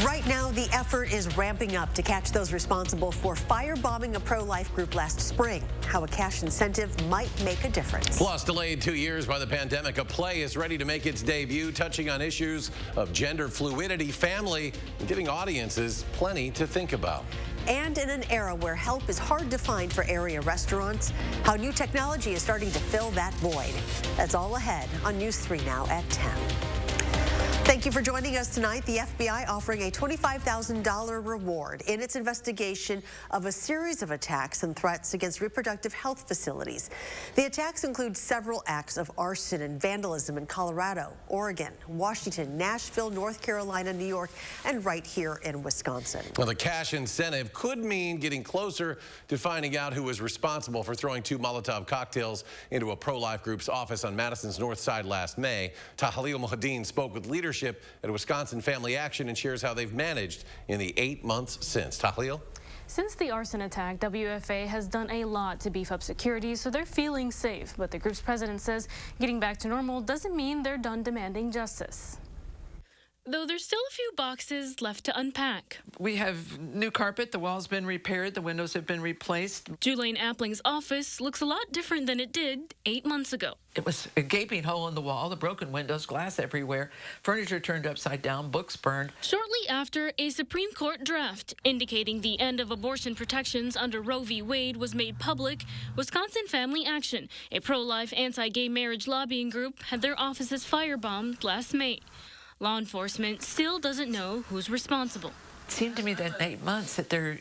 Right now, the effort is ramping up to catch those responsible for firebombing a pro-life group last spring. How a cash incentive might make a difference. Plus, delayed 2 years by the pandemic, a play is ready to make its debut, touching on issues of gender fluidity, family, and giving audiences plenty to think about. And in an era where help is hard to find for area restaurants, how new technology is starting to fill that void. That's all ahead on News 3 now at 10. Thank you for joining us tonight. The FBI offering a $25,000 reward in its investigation of a series of attacks and threats against reproductive health facilities. The attacks include several acts of arson and vandalism in Colorado, Oregon, Washington, Nashville, North Carolina, New York, and right here in Wisconsin. Well, the cash incentive could mean getting closer to finding out who was responsible for throwing 2 Molotov cocktails into a pro-life group's office on Madison's north side last May. Tahlil Mohadeen spoke with leadership at Wisconsin Family Action and shares how they've managed in the 8 months since. Tahlil? Since the arson attack, WFA has done a lot to beef up security, so they're feeling safe. But the group's president says getting back to normal doesn't mean they're done demanding justice. Though there's still a few boxes left to unpack. We have new carpet, the wall's been repaired, the windows have been replaced. Julaine Appling's office looks a lot different than it did 8 months ago. It was a gaping hole in the wall, the broken windows, glass everywhere, furniture turned upside down, books burned. Shortly after, a Supreme Court draft indicating the end of abortion protections under Roe v. Wade was made public, Wisconsin Family Action, a pro-life anti-gay marriage lobbying group, had their offices firebombed last May. Law enforcement still doesn't know who's responsible. It seemed to me that in 8 months that there,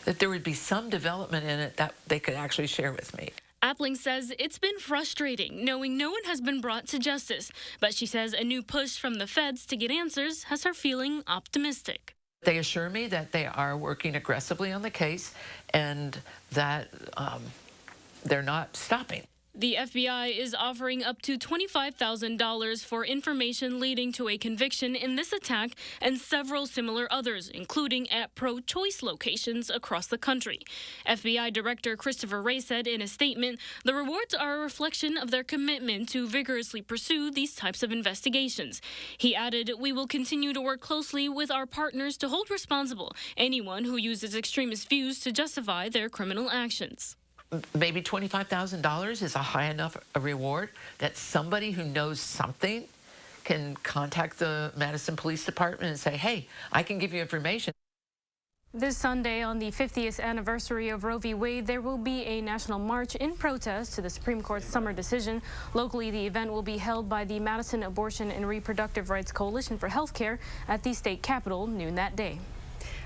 that there would be some development in it that they could actually share with me. Appling says it's been frustrating knowing no one has been brought to justice, but she says a new push from the feds to get answers has her feeling optimistic. They assure me that they are working aggressively on the case and that they're not stopping. The FBI is offering up to $25,000 for information leading to a conviction in this attack and several similar others, including at pro-choice locations across the country. FBI Director Christopher Wray said in a statement, the rewards are a reflection of their commitment to vigorously pursue these types of investigations. He added, we will continue to work closely with our partners to hold responsible anyone who uses extremist views to justify their criminal actions. Maybe $25,000 is a high enough a reward that somebody who knows something can contact the Madison Police Department and say, hey, I can give you information. This Sunday, on the 50th anniversary of Roe v. Wade, there will be a national march in protest to the Supreme Court's summer decision. Locally, the event will be held by the Madison Abortion and Reproductive Rights Coalition for Healthcare at the state capitol noon that day.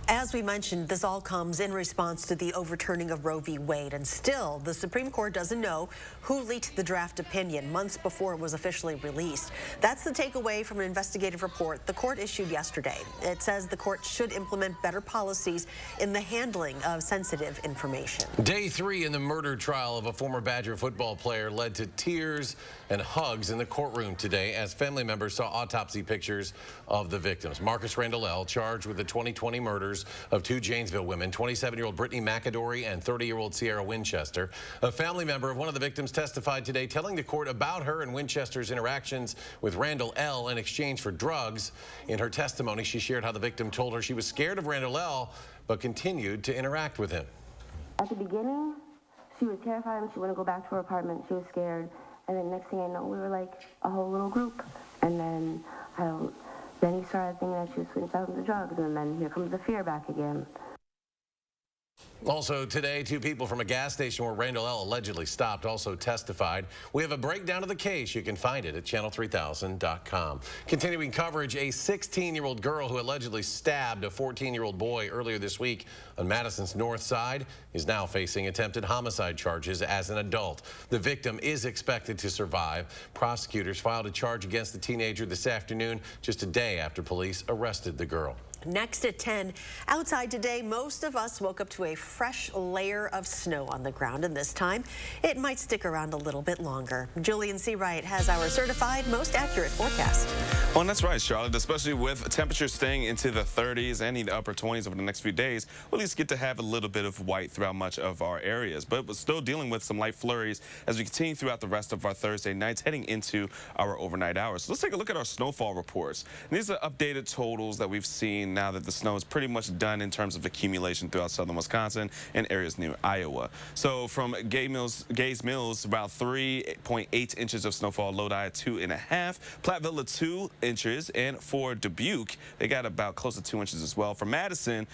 As we mentioned, this all comes in response to the overturning of Roe v. Wade, and still the Supreme Court doesn't know who leaked the draft opinion months before it was officially released. That's the takeaway from an investigative report the court issued yesterday. It says the court should implement better policies in the handling of sensitive information. Day 3 in the murder trial of a former Badger football player led to tears and hugs in the courtroom today as family members saw autopsy pictures of the victims. Marcus Randall, charged with the 2020 murders of 2 Janesville women, 27-year-old Brittany McAdory and 30-year-old Sierra Winchester. A family member of one of the victims testified today, telling the court about her and Winchester's interactions with Randall L. in exchange for drugs. In her testimony, she shared how the victim told her she was scared of Randall L., but continued to interact with him. At the beginning, she was terrified and she wanted to go back to her apartment. She was scared. And then next thing I know, we were like a whole little group. And then then he started thinking that she was switching out the drugs, and then here comes the fear back again. Also today, 2 people from a gas station where Randall L. allegedly stopped also testified. We have a breakdown of the case. You can find it at channel3000.com. Continuing coverage, a 16-year-old girl who allegedly stabbed a 14-year-old boy earlier this week on Madison's north side is now facing attempted homicide charges as an adult. The victim is expected to survive. Prosecutors filed a charge against the teenager this afternoon, just a day after police arrested the girl. Next at 10, outside today, most of us woke up to a fresh layer of snow on the ground, and this time it might stick around a little bit longer. Julian Seawright has our certified most accurate forecast. Well, that's right, Charlotte, especially with temperatures staying into the 30s and the upper 20s over the next few days. We'll at least get to have a little bit of white throughout much of our areas, but we're still dealing with some light flurries as we continue throughout the rest of our Thursday nights heading into our overnight hours. So let's take a look at our snowfall reports. And these are updated totals that we've seen now that the snow is pretty much done in terms of accumulation throughout southern Wisconsin and areas near Iowa. So from Gays Mills, about 3.8 inches of snowfall, Lodi at 2.5, Platteville at 2 inches, and for Dubuque, they got about close to 2 inches as well. For Madison,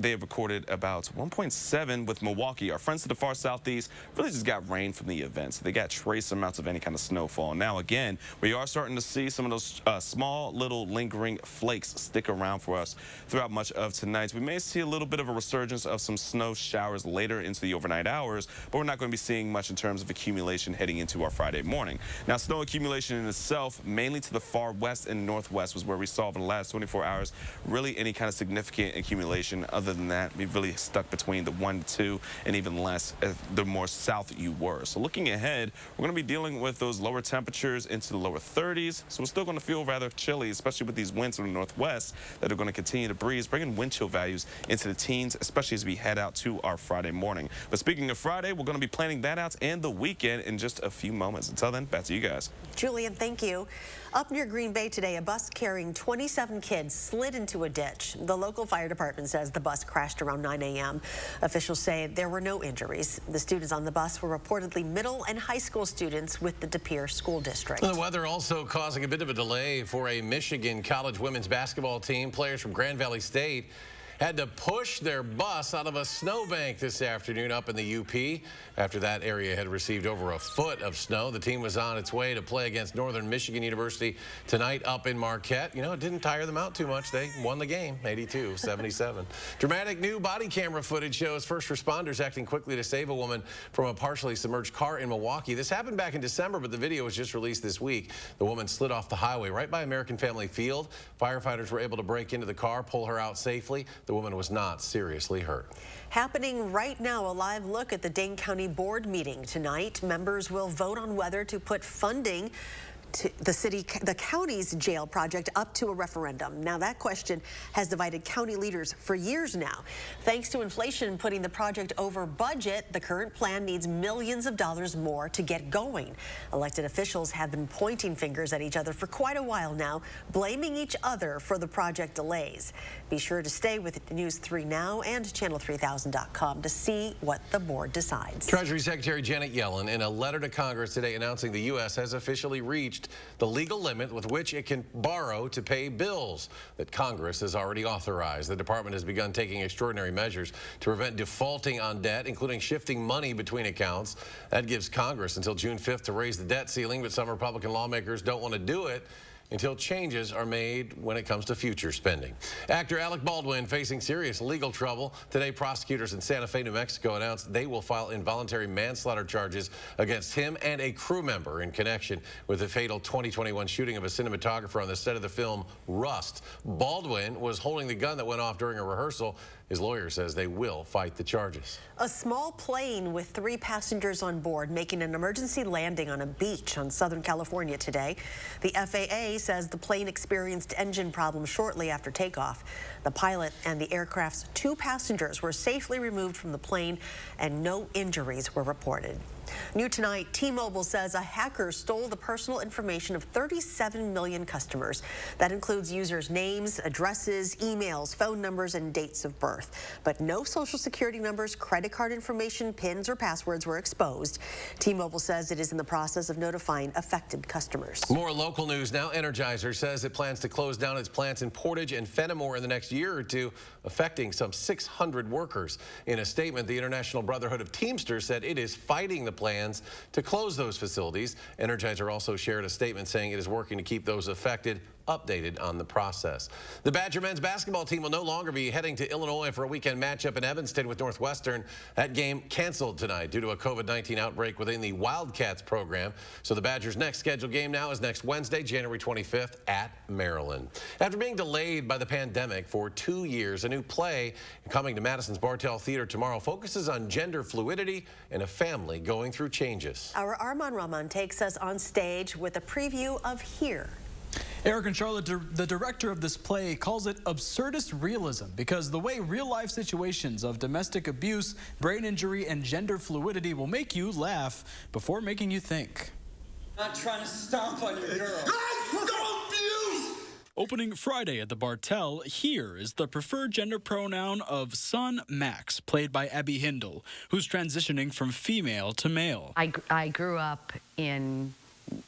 they have recorded about 1.7 with Milwaukee. Our friends to the far southeast really just got rain from the event, so they got trace amounts of any kind of snowfall. Now again, we are starting to see some of those small little lingering flakes stick around for us throughout much of tonight. We may see a little bit of a resurgence of some snow showers later into the overnight hours, but we're not going to be seeing much in terms of accumulation heading into our Friday morning. Now, snow accumulation in itself, mainly to the far west and northwest, was where we saw for the last 24 hours really any kind of significant accumulation. Other than that, we've really stuck between the 1 to 2 and even less the more south you were. So looking ahead, we're going to be dealing with those lower temperatures into the lower 30s. So we're still going to feel rather chilly, especially with these winds from the northwest that are going to continue to breeze, bringing wind chill values into the teens, especially as we head out to our Friday morning. But speaking of Friday, we're going to be planning that out and the weekend in just a few moments. Until then, back to you guys. Julian, thank you. Up near Green Bay today, a bus carrying 27 kids slid into a ditch. The local fire department says the bus crashed around 9 a.m. Officials say there were no injuries. The students on the bus were reportedly middle and high school students with the De Pere School District. The weather also causing a bit of a delay for a Michigan college women's basketball team. Players from Grand Valley State had to push their bus out of a snowbank this afternoon up in the UP. After that area had received over a foot of snow, the team was on its way to play against Northern Michigan University tonight up in Marquette. You know, it didn't tire them out too much. They won the game, 82-77. Dramatic new body camera footage shows first responders acting quickly to save a woman from a partially submerged car in Milwaukee. This happened back in December, but the video was just released this week. The woman slid off the highway right by American Family Field. Firefighters were able to break into the car, pull her out safely. The woman was not seriously hurt. Happening right now, a live look at the Dane County Board meeting tonight. Members will vote on whether to put funding to the county's jail project up to a referendum. Now, that question has divided county leaders for years now. Thanks to inflation putting the project over budget, the current plan needs millions of dollars more to get going. Elected officials have been pointing fingers at each other for quite a while now, blaming each other for the project delays. Be sure to stay with News 3 Now and channel3000.com to see what the board decides. Treasury Secretary Janet Yellen, in a letter to Congress today, announcing the U.S. has officially reached the legal limit with which it can borrow to pay bills that Congress has already authorized. The department has begun taking extraordinary measures to prevent defaulting on debt, including shifting money between accounts. That gives Congress until June 5th to raise the debt ceiling, but some Republican lawmakers don't want to do it until changes are made when it comes to future spending. Actor Alec Baldwin facing serious legal trouble. Today, prosecutors in Santa Fe, New Mexico announced they will file involuntary manslaughter charges against him and a crew member in connection with the fatal 2021 shooting of a cinematographer on the set of the film Rust. Baldwin was holding the gun that went off during a rehearsal. His lawyer says they will fight the charges. A small plane with 3 passengers on board making an emergency landing on a beach on Southern California today. The FAA says the plane experienced engine problems shortly after takeoff. The pilot and the aircraft's 2 passengers were safely removed from the plane and no injuries were reported. New tonight, T-Mobile says a hacker stole the personal information of 37 million customers. That includes users' names, addresses, emails, phone numbers, and dates of birth. But no social security numbers, credit card information, PINs, or passwords were exposed. T-Mobile says it is in the process of notifying affected customers. More local news now. Energizer says it plans to close down its plants in Portage and Fenimore in the next year or two, affecting some 600 workers. In a statement, the International Brotherhood of Teamsters said it is fighting the plans to close those facilities. Energizer also shared a statement saying it is working to keep those affected updated on the process. The Badger men's basketball team will no longer be heading to Illinois for a weekend matchup in Evanston with Northwestern. That game canceled tonight due to a COVID-19 outbreak within the Wildcats program. So the Badgers' next scheduled game now is next Wednesday, January 25th at Maryland. After being delayed by the pandemic for 2 years, a new play coming to Madison's Bartell Theater tomorrow focuses on gender fluidity and a family going through changes. Our Armand Rahman takes us on stage with a preview of Here. Eric and Charlotte, the director of this play, calls it absurdist realism because the way real-life situations of domestic abuse, brain injury, and gender fluidity will make you laugh before making you think. Not trying to stomp on your girl. Opening Friday at the Bartell, Here is the preferred gender pronoun of son Max, played by Abby Hindle, who's transitioning from female to male. I grew up in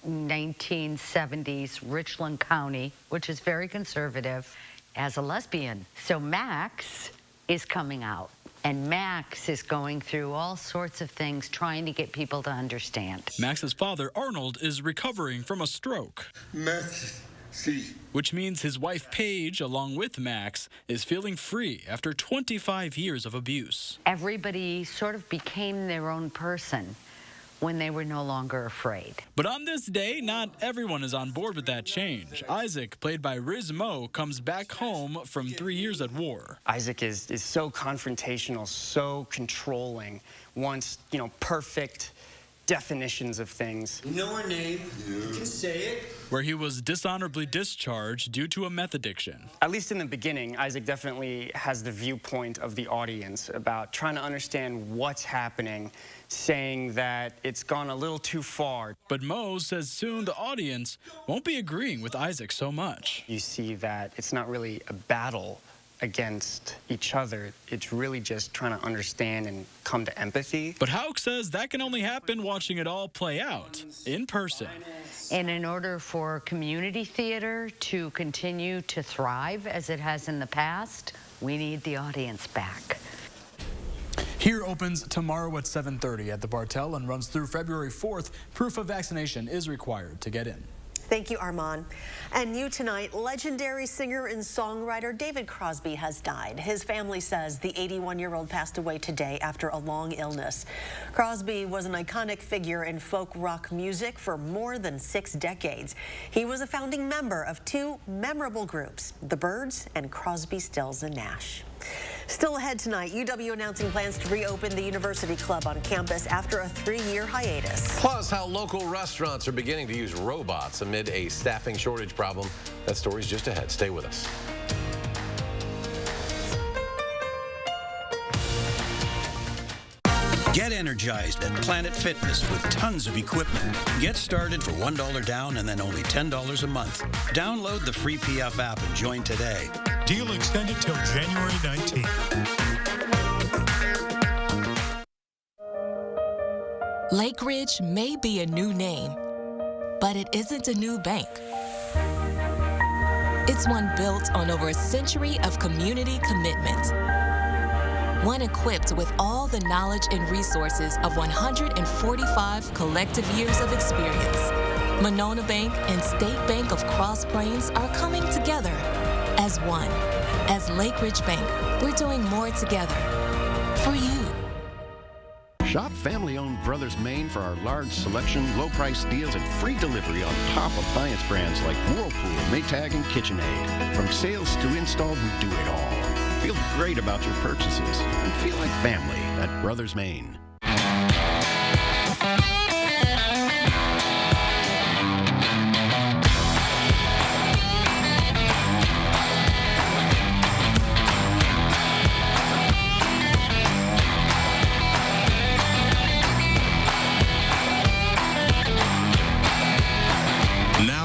1970s Richland County, which is very conservative, as a lesbian. So Max is coming out, and Max is going through all sorts of things trying to get people to understand. Max's father, Arnold, is recovering from a stroke. Max, see. Which means his wife, Paige, along with Max, is feeling free after 25 years of abuse. Everybody sort of became their own person when they were no longer afraid. But on this day, not everyone is on board with that change. Isaac, played by Riz Mo, comes back home from 3 years at war. Isaac is so confrontational, so controlling, wants, perfect definitions of things. You know her name, you can say it. Where he was dishonorably discharged due to a meth addiction. At least in the beginning, Isaac definitely has the viewpoint of the audience about trying to understand what's happening, saying that it's gone a little too far. But Mo says soon the audience won't be agreeing with Isaac so much. You see that it's not really a battle against each other. It's really just trying to understand and come to empathy. But Houck says that can only happen watching it all play out in person. And in order for community theater to continue to thrive as it has in the past, we need the audience back. Here opens tomorrow at 7:30 at the Bartell and runs through February 4th. Proof of vaccination is required to get in. Thank you, Armand. And new tonight, legendary singer and songwriter David Crosby has died. His family says the 81-year-old passed away today after a long illness. Crosby was an iconic figure in folk rock music for more than 6 decades. He was a founding member of 2 memorable groups, the Byrds and Crosby, Stills and Nash. Still ahead tonight, UW announcing plans to reopen the University Club on campus after a 3-year hiatus. Plus, how local restaurants are beginning to use robots amid a staffing shortage problem. That story's just ahead. Stay with us. Get energized at Planet Fitness with tons of equipment. Get started for $1 down and then only $10 a month. Download the free PF app and join today. Deal extended till January 19th. Lake Ridge may be a new name, but it isn't a new bank. It's one built on over a century of community commitment. One equipped with all the knowledge and resources of 145 collective years of experience. Monona Bank and State Bank of Cross Plains are coming together as one. As Lake Ridge Bank, we're doing more together for you. Shop family-owned Brothers Maine for our large selection, low-price deals, and free delivery on top appliance brands like Whirlpool, Maytag, and KitchenAid. From sales to install, we do it all. Feel great about your purchases and feel like family at Brothers Maine.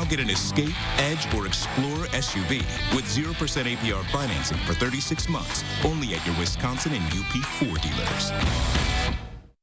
Get an Escape, Edge, or Explorer SUV with 0% APR financing for 36 months, only at your Wisconsin and UP Ford dealers.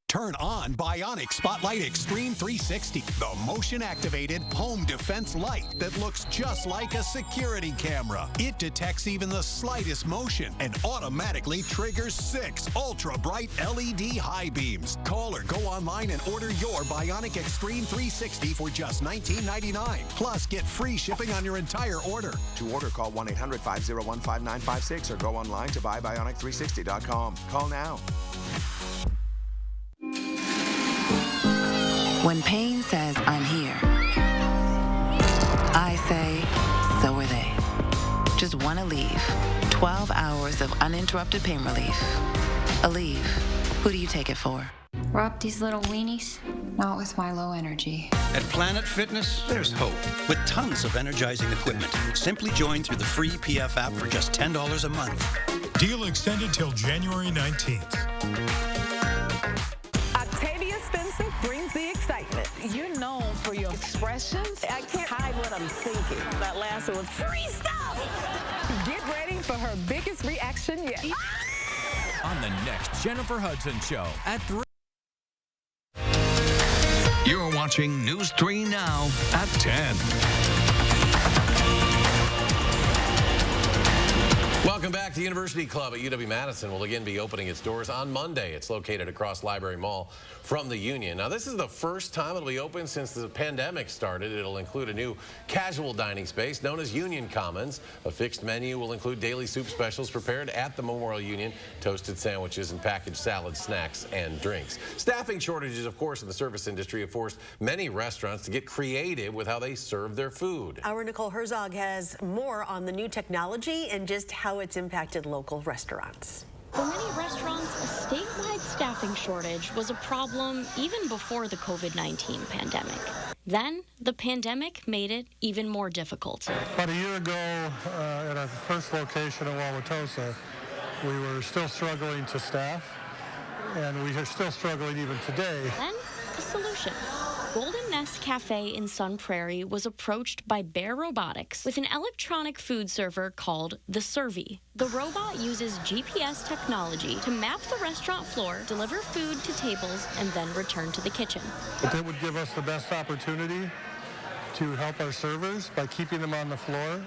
Turn on Bionic Spotlight Extreme 360, the motion-activated home defense light that looks just like a security camera. It detects even the slightest motion and automatically triggers 6 ultra-bright LED high beams. Call or go online and order your Bionic Extreme 360 for just $19.99. Plus, get free shipping on your entire order. To order, call 1-800-501-5956 or go online to buybionic360.com. Call now. When pain says, I'm here, I say, so are they. Just one Aleve. 12 hours of uninterrupted pain relief. Aleve. Who do you take it for? Rub these little weenies? Not with my low energy. At Planet Fitness, there's hope with tons of energizing equipment. Simply join through the free PF app for just $10 a month. Deal extended till January 19th. Brings the excitement. You're known for your expressions. I can't hide what I'm thinking. That last one was free stuff. Get ready for her biggest reaction yet. On the next Jennifer Hudson Show at 3. You're watching News 3 Now at 10. Welcome back. The University Club at UW-Madison will again be opening its doors on Monday. It's located across Library Mall from the Union. Now, this is the first time it'll be open since the pandemic started. It'll include a new casual dining space known as Union Commons. A fixed menu will include daily soup specials prepared at the Memorial Union, toasted sandwiches, and packaged salads, snacks, and drinks. Staffing shortages, of course, in the service industry have forced many restaurants to get creative with how they serve their food. Our Nicole Herzog has more on the new technology and just how it's impacted local restaurants. For many restaurants, a statewide staffing shortage was a problem even before the COVID-19 pandemic. Then, the pandemic made it even more difficult. About a year ago, at our first location in Wauwatosa, we were still struggling to staff, and we are still struggling even today. Then, a solution. Golden Nest Cafe in Sun Prairie was approached by Bear Robotics with an electronic food server called the Servi. The robot uses GPS technology to map the restaurant floor, deliver food to tables, and then return to the kitchen. But that would give us the best opportunity to help our servers by keeping them on the floor,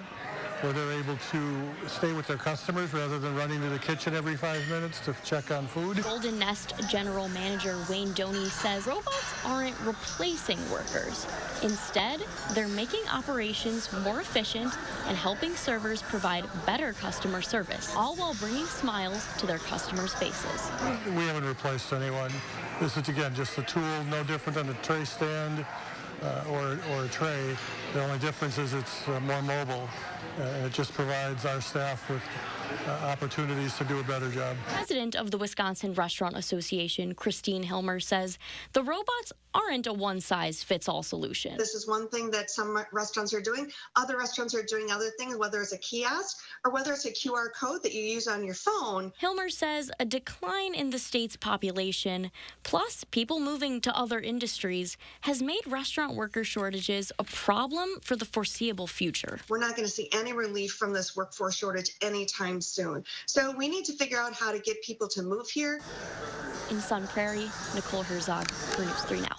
where they're able to stay with their customers rather than running to the kitchen every 5 minutes to check on food. Golden Nest General Manager Wayne Doney says robots aren't replacing workers. Instead, they're making operations more efficient and helping servers provide better customer service, all while bringing smiles to their customers' faces. We haven't replaced anyone. This is, again, just a tool, no different than a tray stand or a tray. The only difference is it's more mobile. It just provides our staff with opportunities to do a better job. President of the Wisconsin Restaurant Association, Christine Hilmer, says the robots aren't a one-size-fits-all solution. This is one thing that some restaurants are doing. Other restaurants are doing other things, whether it's a kiosk or whether it's a QR code that you use on your phone. Hilmer says a decline in the state's population, plus people moving to other industries, has made restaurant worker shortages a problem for the foreseeable future. We're not going to see any relief from this workforce shortage anytime soon. So we need to figure out how to get people to move here. In Sun Prairie, Nicole Herzog for News 3 Now.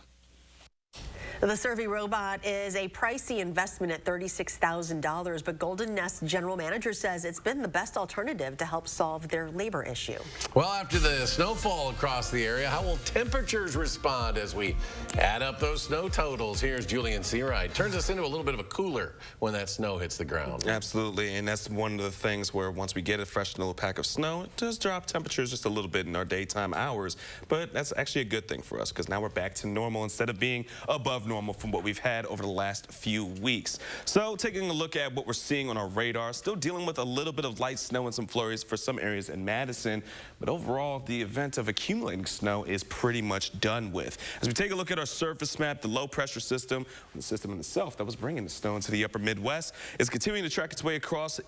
The Servi robot is a pricey investment at $36,000, but Golden Nest general manager says it's been the best alternative to help solve their labor issue. Well, after the snowfall across the area, how will temperatures respond as we add up those snow totals? Here's Julian Searide. Turns us into a little bit of a cooler when that snow hits the ground. Absolutely, and that's one of the things where once we get a fresh little pack of snow, it does drop temperatures just a little bit in our daytime hours, but that's actually a good thing for us because now we're back to normal instead of being above normal from what we've had over the last few weeks. So taking a look at what we're seeing on our radar, still dealing with a little bit of light snow and some flurries for some areas in Madison, but overall the event of accumulating snow is pretty much done with. As we take a look at our surface map, the low pressure system, the system in itself that was bringing the snow into the upper Midwest, is continuing to track its way across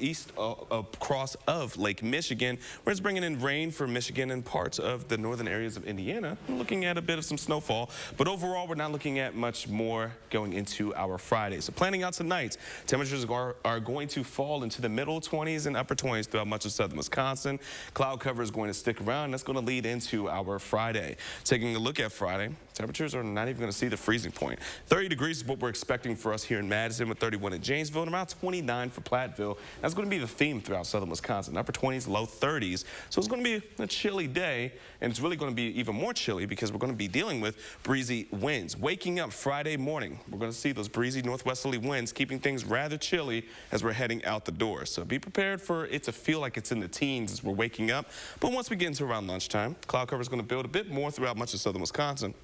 of Lake Michigan, where it's bringing in rain for Michigan and parts of the northern areas of Indiana. We're looking at a bit of some snowfall, but overall we're not looking at much more going into our Friday. So planning out tonight, temperatures are going to fall into the middle 20s and upper 20s throughout much of southern Wisconsin. Cloud cover is going to stick around. That's going to lead into our Friday. Taking a look at Friday, temperatures are not even going to see the freezing point. 30 degrees is what we're expecting for us here in Madison, with 31 in Janesville and around 29 for Platteville. That's going to be the theme throughout southern Wisconsin. Upper 20s, low 30s. So it's going to be a chilly day, and it's really going to be even more chilly because we're going to be dealing with breezy winds. Waking up Friday morning, we're going to see those breezy northwesterly winds keeping things rather chilly as we're heading out the door. So be prepared for it to feel like it's in the teens as we're waking up. But once we get into around lunchtime, cloud cover is going to build a bit more throughout much of southern Wisconsin.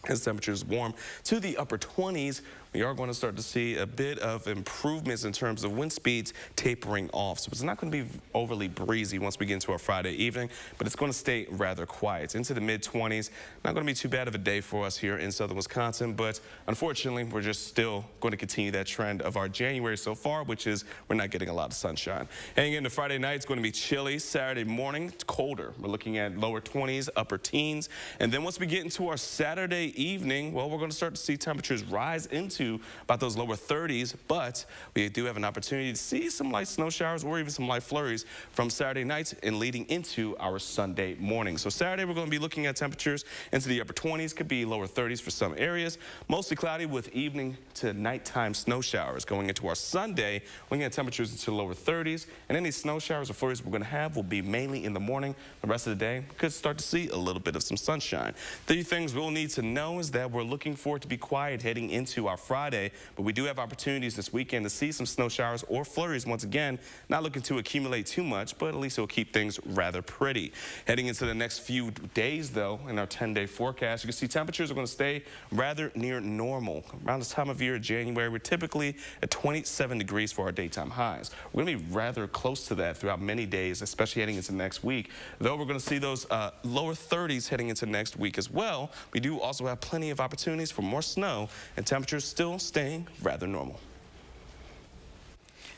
As temperatures warm to the upper 20s, we are going to start to see a bit of improvements in terms of wind speeds tapering off. So it's not going to be overly breezy once we get into our Friday evening, but it's going to stay rather quiet. Into the mid-20s, not going to be too bad of a day for us here in southern Wisconsin, but unfortunately, we're just still going to continue that trend of our January so far, which is we're not getting a lot of sunshine. Heading into Friday night, it's going to be chilly. Saturday morning, it's colder. We're looking at lower 20s, upper teens. And then once we get into our Saturday evening, well, we're going to start to see temperatures rise into about those lower 30s, but we do have an opportunity to see some light snow showers or even some light flurries from Saturday night and leading into our Sunday morning. So Saturday, we're going to be looking at temperatures into the upper 20s, could be lower 30s for some areas, mostly cloudy with evening to nighttime snow showers. Going into our Sunday, looking at temperatures into the lower 30s, and any snow showers or flurries we're going to have will be mainly in the morning. The rest of the day, we could start to see a little bit of some sunshine. 3 things we'll need to know is that we're looking for it to be quiet heading into our Friday, but we do have opportunities this weekend to see some snow showers or flurries. Once again, not looking to accumulate too much, but at least it'll keep things rather pretty. Heading into the next few days, though, in our 10-day forecast, you can see temperatures are going to stay rather near normal. Around this time of year, January, we're typically at 27 degrees for our daytime highs. We're going to be rather close to that throughout many days, especially heading into next week. Though we're going to see those lower 30s heading into next week as well, we do also have plenty of opportunities for more snow, and temperatures still staying rather normal.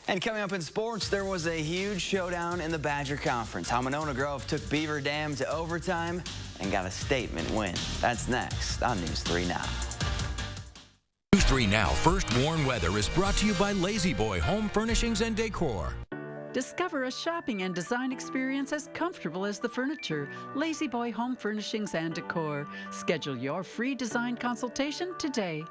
And coming up in sports, there was a huge showdown in the Badger Conference. How Monona Grove took Beaver Dam to overtime and got a statement win. That's next on News 3 Now. News 3 Now First Warn Weather is brought to you by Lazy Boy Home Furnishings and Decor. Discover a shopping and design experience as comfortable as the furniture. Lazy Boy Home Furnishings and Decor. Schedule your free design consultation today.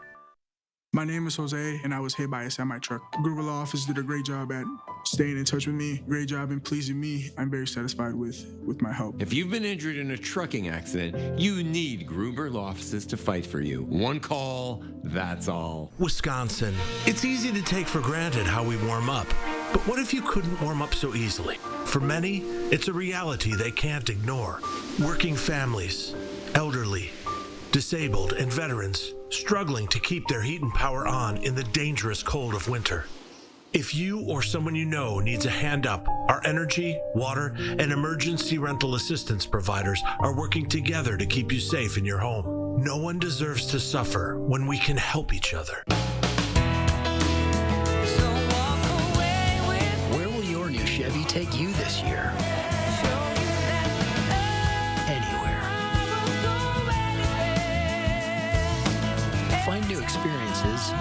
My name is Jose, and I was hit by a semi-truck. The group of law officers did a great job at staying in touch with me. Great job in pleasing me. I'm very satisfied with my help. If you've been injured in a trucking accident, you need Gruber Law Offices to fight for you. One call, that's all. Wisconsin. It's easy to take for granted how we warm up. But what if you couldn't warm up so easily? For many, it's a reality they can't ignore. Working families, elderly, disabled, and veterans struggling to keep their heat and power on in the dangerous cold of winter. If you or someone you know needs a hand up, our energy, water, and emergency rental assistance providers are working together to keep you safe in your home. No one deserves to suffer when we can help each other. Where will your new Chevy take you this year? Find new experiences,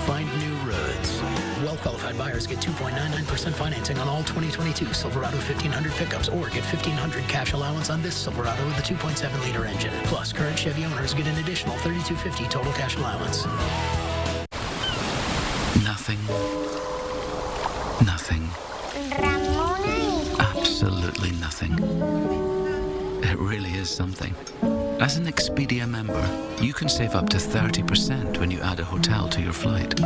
find new roads. Well-qualified buyers get 2.99% financing on all 2022 Silverado 1500 pickups or get $1,500 cash allowance on this Silverado with a 2.7-liter engine. Plus, current Chevy owners get an additional $3,250 total cash allowance. Nothing. Nothing. Absolutely nothing. It really is something. As an Expedia member, you can save up to 30% when you add a hotel to your flight.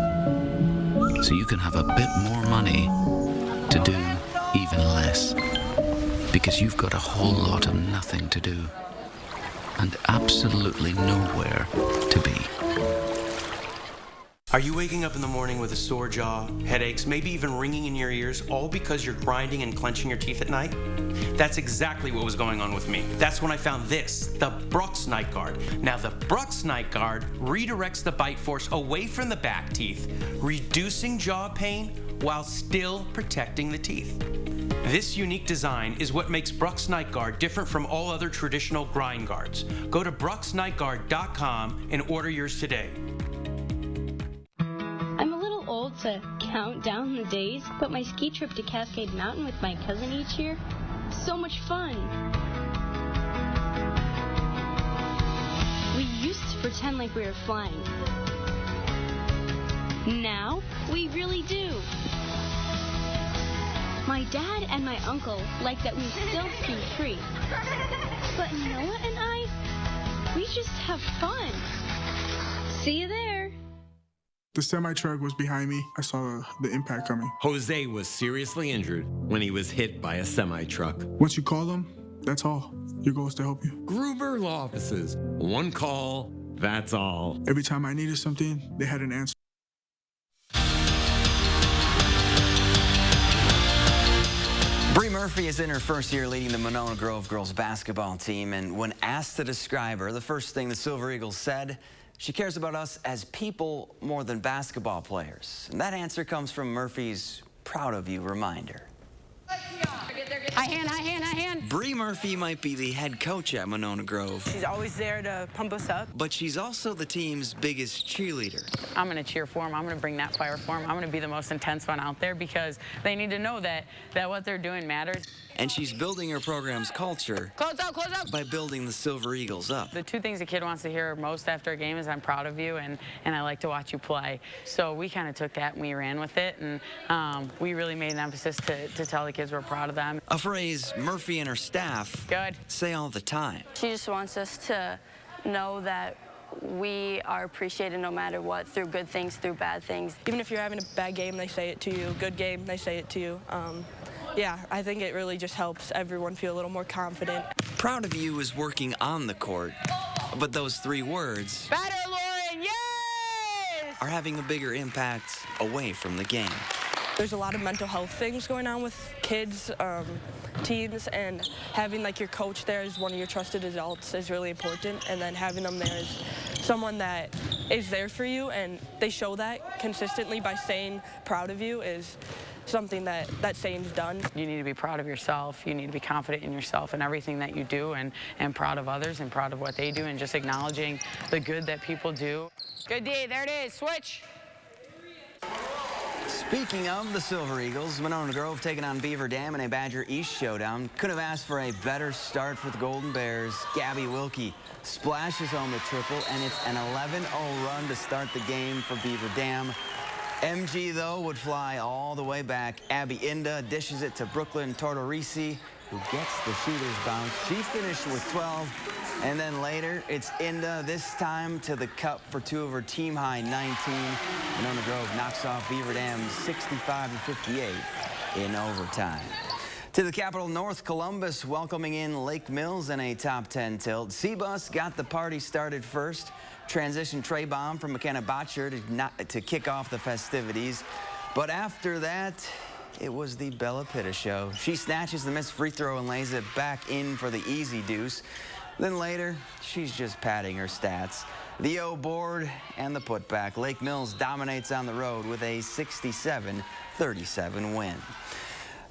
So you can have a bit more money to do even less. Because you've got a whole lot of nothing to do. And absolutely nowhere to be. Are you waking up in the morning with a sore jaw, headaches, maybe even ringing in your ears, all because you're grinding and clenching your teeth at night? That's exactly what was going on with me. That's when I found this, the Brooks Night Guard. Now, the Brooks Night Guard redirects the bite force away from the back teeth, reducing jaw pain while still protecting the teeth. This unique design is what makes Brooks Night Guard different from all other traditional grind guards. Go to brooksnightguard.com and order yours today. to count down the days, but my ski trip to Cascade Mountain with my cousin each year, so much fun. We used to pretend like we were flying. Now, we really do. My dad and my uncle like that we still ski free. But Noah and I, we just have fun. See you there. The semi-truck was behind me. I saw the impact coming. Jose was seriously injured when he was hit by a semi-truck. Once you call them, that's all. Your goal is to help you. Gruber Law Offices. One call, that's all. Every time I needed something, they had an answer. Bree Murphy is in her first year leading the Monona Grove girls basketball team, and when asked to describe her, the first thing the Silver Eagles said, she cares about us as people more than basketball players. And that answer comes from Murphy's proud of you reminder. High hand, high hand, high hand. Bree Murphy might be the head coach at Monona Grove. She's always there to pump us up. But she's also the team's biggest cheerleader. I'm going to cheer for them. I'm going to bring that fire for them. I'm going to be the most intense one out there because they need to know that what they're doing matters. And she's building her program's culture Close out. by building the Silver Eagles up. The two things a kid wants to hear most after a game is I'm proud of you and I like to watch you play. So we kind of took that and we ran with it, and we really made an emphasis to tell the kids we're proud of them. A phrase Murphy and her staff say all the time. She just wants us to know that we are appreciated no matter what, through good things, through bad things. Even if you're having a bad game, they say it to you. Good game, they say it to you. Yeah, I think it really just helps everyone feel a little more confident. Proud of you is working on the court, but those three words Better, Lauren, yes! are having a bigger impact away from the game. There's a lot of mental health things going on with kids, teams, and having like your coach there as one of your trusted adults is really important, and then having them there as someone that is there for you, and they show that consistently by saying proud of you is something that saying's done. You need to be proud of yourself. You need to be confident in yourself and everything that you do, and proud of others and proud of what they do, and just acknowledging the good that people do. Good D, there it is, switch. Speaking of the Silver Eagles, Monona Grove taking on Beaver Dam in a Badger East showdown. Could have asked for a better start for the Golden Bears. Gabby Wilkie splashes home the triple, and it's an 11-0 run to start the game for Beaver Dam. MG, though, would fly all the way back. Abby Inda dishes it to Brooklyn Tortorisi, who gets the shooter's bounce. She finished with 12. And then later, it's Inda, this time to the cup for two of her team-high 19. Monona Grove knocks off Beaver Dam 65-58 in overtime. To the capital, North Columbus, welcoming in Lake Mills in a top 10 tilt. C-Bus got the party started first. Transition tray bomb from McKenna Botcher to kick off the festivities. But after that, it was the Bella Pitta show. She snatches the missed free throw and lays it back in for the easy deuce. Then later, she's just padding her stats. The O board and the putback. Lake Mills dominates on the road with a 67-37 win.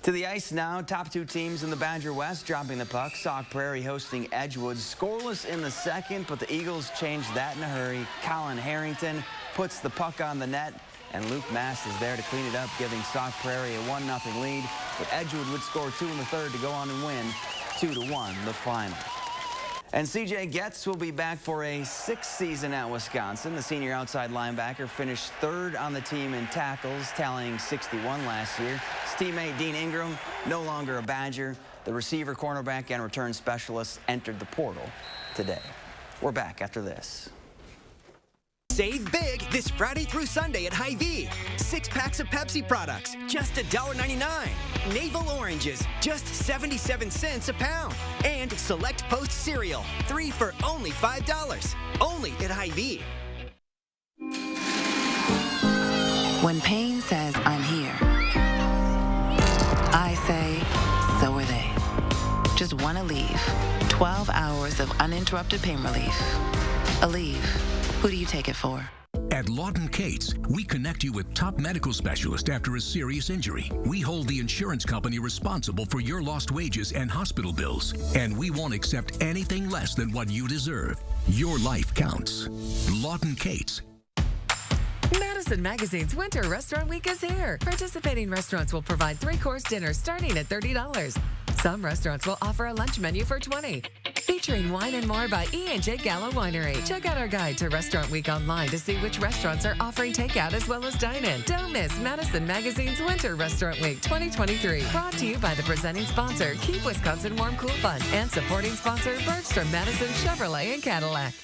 To the ice now, top two teams in the Badger West dropping the puck. Sauk Prairie hosting Edgewood. Scoreless in the second, but the Eagles changed that in a hurry. Colin Harrington puts the puck on the net, and Luke Mast is there to clean it up, giving Sauk Prairie a 1-0 lead. But Edgewood would score 2 in the third to go on and win 2-1 the final. And C.J. Getz will be back for a 6th season at Wisconsin. The senior outside linebacker finished 3rd on the team in tackles, tallying 61 last year. His teammate Dean Ingram, no longer a Badger. The receiver, cornerback, and return specialist entered the portal today. We're back after this. Save big this Friday through Sunday at Hy-Vee. 6 packs of Pepsi products, just $1.99. Navel oranges, just 77 cents a pound. And Select Post cereal, 3 for only $5. Only at Hy-Vee. When pain says, I'm here, I say, so are they. Just want to leave. 12 hours of uninterrupted pain relief. Aleve. Who do you take it for? At Lawton Cates, we connect you with top medical specialists after a serious injury. We hold the insurance company responsible for your lost wages and hospital bills, and we won't accept anything less than what you deserve. Your life counts. Lawton Cates. Madison Madison Magazine's Winter Restaurant Week is here. Participating restaurants will provide 3-course dinners starting at $30. Some restaurants will offer a lunch menu for $20. Featuring Wine and More by E&J Gallo Winery. Check out our guide to Restaurant Week online to see which restaurants are offering takeout as well as dine-in. Don't miss Madison Magazine's Winter Restaurant Week 2023. Brought to you by the presenting sponsor, Keep Wisconsin Warm Cool Fund, and supporting sponsor, Bergstrom Madison Chevrolet and Cadillac.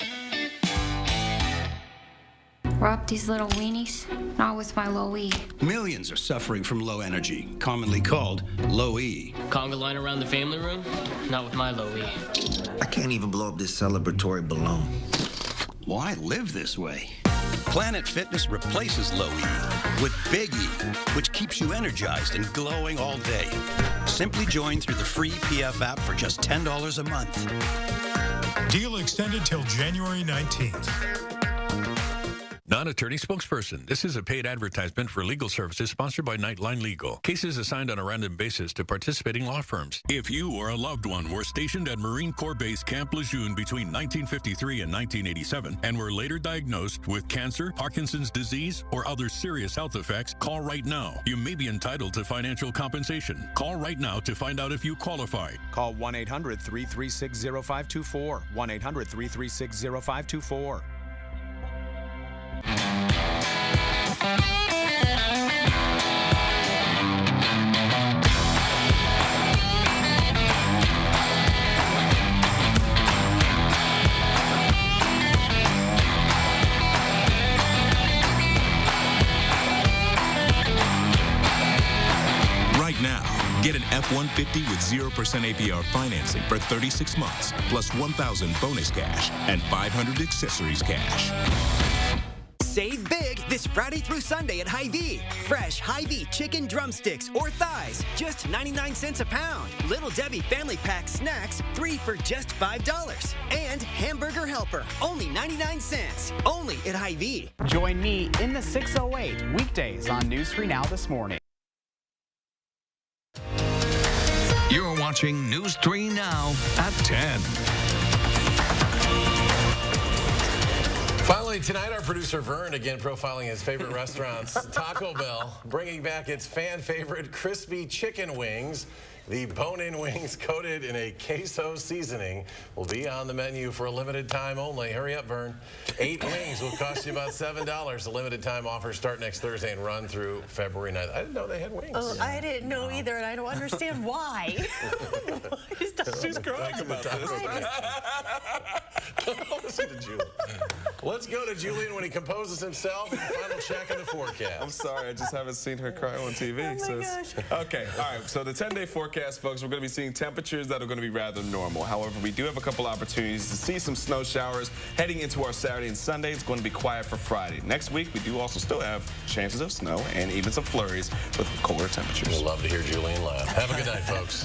Rub these little weenies, not with my low E. Millions are suffering from low energy, commonly called low E. Conga line around the family room? Not with my low E. I can't even blow up this celebratory balloon. Well, I live this way. Planet Fitness replaces low E with Big E, which keeps you energized and glowing all day. Simply join through the free PF app for just $10 a month. Deal extended till January 19th. Non-attorney spokesperson. This is a paid advertisement for legal services sponsored by Nightline Legal. Cases assigned on a random basis to participating law firms. If you or a loved one were stationed at Marine Corps Base Camp Lejeune between 1953 and 1987 and were later diagnosed with cancer, Parkinson's disease, or other serious health effects, call right now. You may be entitled to financial compensation. Call right now to find out if you qualify. Call 1-800-336-0524. 1-800-336-0524. Right now, get an F-150 with 0% APR financing for 36 months, plus $1,000 bonus cash and $500 accessories cash. Save big this Friday through Sunday at Hy-Vee. Fresh Hy-Vee chicken drumsticks or thighs, just 99 cents a pound. Little Debbie Family Pack snacks, 3 for just $5. And Hamburger Helper, only 99 cents. Only at Hy-Vee. Join me in the 608 weekdays on News 3 Now this morning. You're watching News 3 Now at 10. Finally, tonight, our producer Vern again profiling his favorite restaurants. Taco Bell bringing back its fan favorite crispy chicken wings. The bone-in wings coated in a queso seasoning will be on the menu for a limited time only. Hurry up, Vern. 8 wings will cost you about $7. A limited time offer start next Thursday and run through February 9th. I didn't know they had wings. Oh, I didn't know either, and I don't understand why. She's crying about this. Listen to Julian. Let's go to Julian when he composes himself and final check of the forecast. I'm sorry, I just haven't seen her cry on TV. Oh my gosh. Okay, all right, so the 10-day forecast, folks, we're going to be seeing temperatures that are going to be rather normal. However, we do have a couple opportunities to see some snow showers heading into our Saturday and Sunday. It's going to be quiet for Friday. Next week, we do also still have chances of snow and even some flurries with colder temperatures. We'll love to hear Julian laugh. Have a good night, folks.